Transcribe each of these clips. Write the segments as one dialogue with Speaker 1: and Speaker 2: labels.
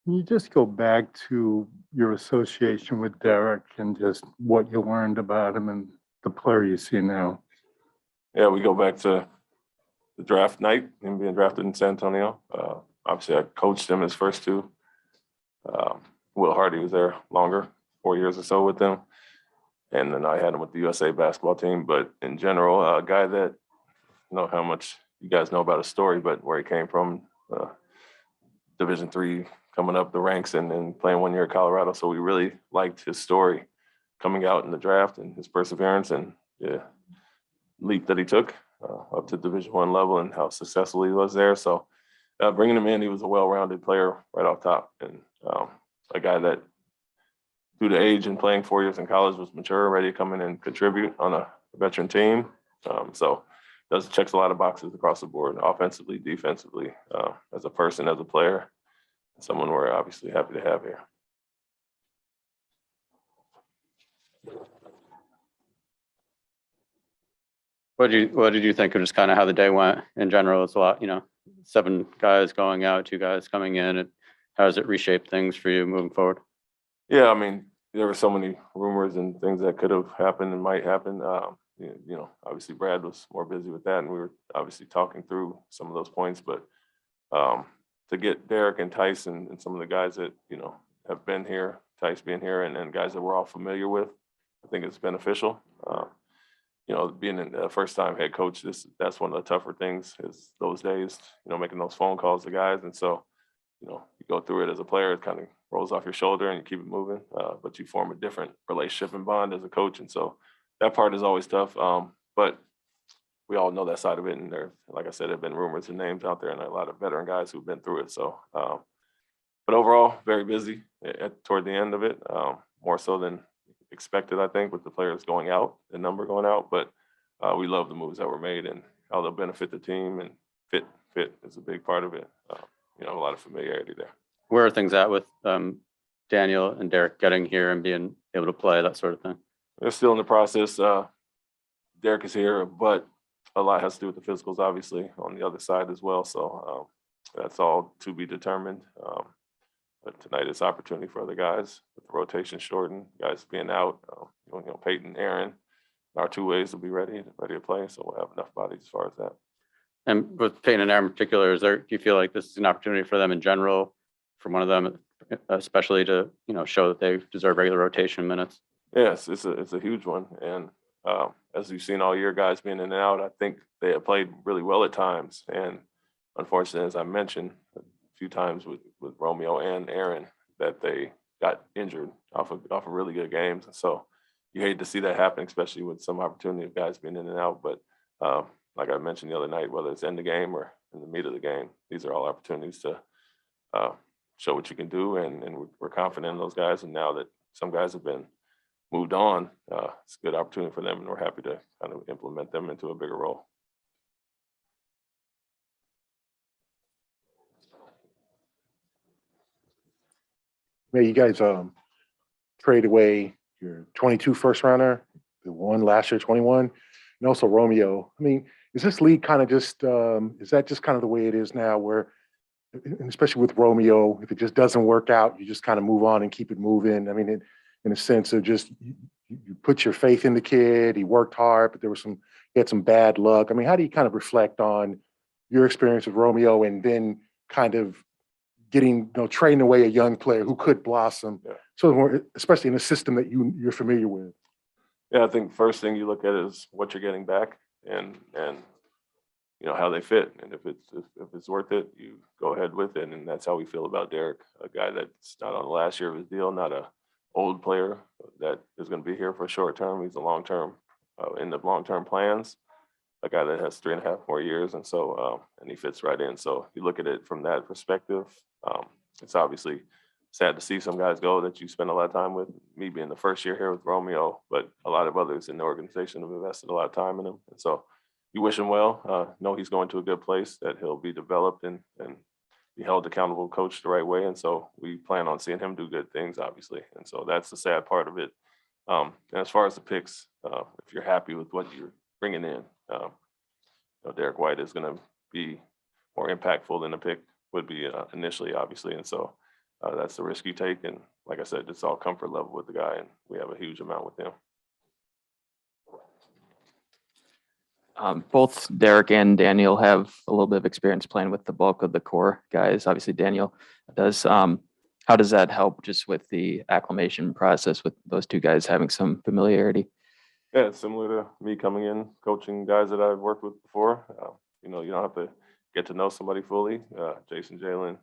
Speaker 1: Can you just go back to your association with Derrick and just what you learned about him and the player you see now?
Speaker 2: Yeah, we go back to the draft night, him being drafted in San Antonio. Obviously, I coached him his first two. Will Hardy was there longer, 4 years or so with them. And then I had him with the USA basketball team. But in general, a guy that, know how much you guys know about his story, but where he came from, Division III, coming up the ranks and playing 1 year at Colorado. So we really liked his story coming out in the draft and his perseverance and leap that he took up to Division I level and how successful he was there. So bringing him in, he was a well-rounded player right off top, and a guy that, due to age and playing 4 years in college, was mature, ready to come in and contribute on a veteran team. So checks a lot of boxes across the board, offensively, defensively, as a person, as a player, someone we're obviously happy to have here.
Speaker 3: What did you think of just kind of how the day went in general? It's a lot, 7 guys going out, 2 guys coming in. How does it reshape things for you moving forward?
Speaker 2: Yeah, I mean, there were so many rumors and things that could have happened and might happen. Obviously Brad was more busy with that, and we were obviously talking through some of those points. But to get Derrick and Theis and some of the guys that have been here, Theis being here, and guys that we're all familiar with, I think it's beneficial. Being a first-time head coach, that's one of the tougher things is those days, making those phone calls to guys. And so, you go through it as a player, it kind of rolls off your shoulder and you keep it moving, but you form a different relationship and bond as a coach. And so that part is always tough. But we all know that side of it. And there, like I said, there have been rumors and names out there and a lot of veteran guys who've been through it. So, but overall, very busy toward the end of it, more so than expected, I think, with the players going out, the number going out. But we love the moves that were made and how they'll benefit the team, and fit is a big part of it. A lot of familiarity there.
Speaker 3: Where are things at with Daniel and Derrick getting here and being able to play, that sort of thing?
Speaker 2: They're still in the process. Derrick is here, but a lot has to do with the physicals, obviously, on the other side as well. So that's all to be determined. But tonight is opportunity for other guys with the rotation shortened, guys being out. Peyton, Aaron, our 2 ways will be ready to play. So we'll have enough bodies as far as that.
Speaker 3: And with Peyton and Aaron in particular, do you feel like this is an opportunity for them in general, for one of them especially, to show that they deserve regular rotation minutes?
Speaker 2: Yes, it's a huge one. And as we've seen all year, guys being in and out, I think they have played really well at times. And unfortunately, as I mentioned a few times with Romeo and Aaron, that they got injured off of really good games. And so you hate to see that happen, especially with some opportunity of guys being in and out. But like I mentioned the other night, whether it's in the game or in the meat of the game, these are all opportunities to show what you can do. And we're confident in those guys. And now that some guys have been moved on, it's a good opportunity for them, and we're happy to kind of implement them into a bigger role.
Speaker 4: Yeah, you guys trade away your 22 first rounder, the one last year, 21, and also Romeo. I mean, is this league kind of just, is that just kind of the way it is now, where, and especially with Romeo, if it just doesn't work out, you just kind of move on and keep it moving? I mean, in a sense of just, you put your faith in the kid, he worked hard, but he had some bad luck. I mean, how do you kind of reflect on your experience with Romeo and then kind of getting, trading away a young player who could blossom, so especially in a system that you're familiar with?
Speaker 2: Yeah, I think first thing you look at is what you're getting back, and how they fit, and if it's worth it, you go ahead with it. And that's how we feel about Derrick, a guy that's not on the last year of his deal, not a old player that is going to be here for a short term. He's a long term, in the long term plans, a guy that has 3.5 more years, and so and he fits right in. So you look at it from that perspective. It's obviously sad to see some guys go that you spend a lot of time with. Me being the first year here with Romeo, but a lot of others in the organization have invested a lot of time in him, and so you wish him well. Know he's going to a good place, that he'll be developed and be held accountable, coached the right way. And so we plan on seeing him do good things, obviously. And so that's the sad part of it. And as far as the picks, if you're happy with what you're bringing in, Derrick White is going to be more impactful than the pick would be initially, obviously. And so that's the risk you take. And like I said, it's all comfort level with the guy, and we have a huge amount with him.
Speaker 5: Both Derrick and Daniel have a little bit of experience playing with the bulk of the core guys. Obviously, Daniel does. How does that help just with the acclimation process with those two guys having some familiarity?
Speaker 2: Yeah, it's similar to me coming in, coaching guys that I've worked with before. You know, you don't have to get to know somebody fully. Jason, Jalen,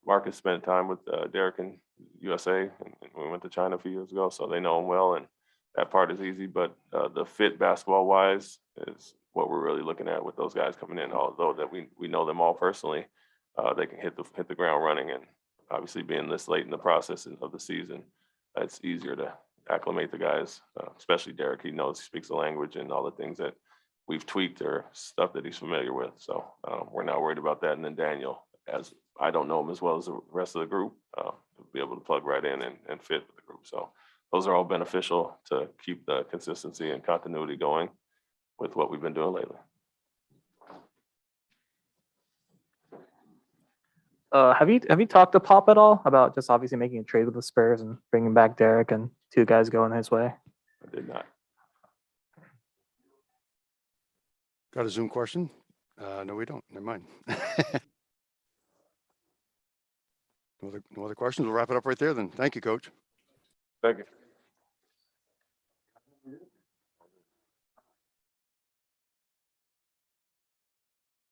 Speaker 2: Marcus spent time with Derrick in USA, and we went to China a few years ago, so they know him well, and that part is easy. But the fit basketball-wise is what we're really looking at with those guys coming in. Although that we know them all personally, they can hit the ground running, and obviously being this late in the process of the season, it's easier to acclimate the guys, especially Derrick. He knows, he speaks the language, and all the things that we've tweaked are stuff that he's familiar with. So we're not worried about that. And then Daniel, as I don't know him as well as the rest of the group, be able to plug right in and fit with the group. So those are all beneficial to keep the consistency and continuity going with what we've been doing lately.
Speaker 6: Have you talked to Pop at all about just obviously making a trade with the Spurs and bringing back Derrick and two guys going his way?
Speaker 2: I did not.
Speaker 7: Got a Zoom question? No, we don't. Never mind. No other questions? We'll wrap it up right there then. Thank you, Coach.
Speaker 2: Thank you.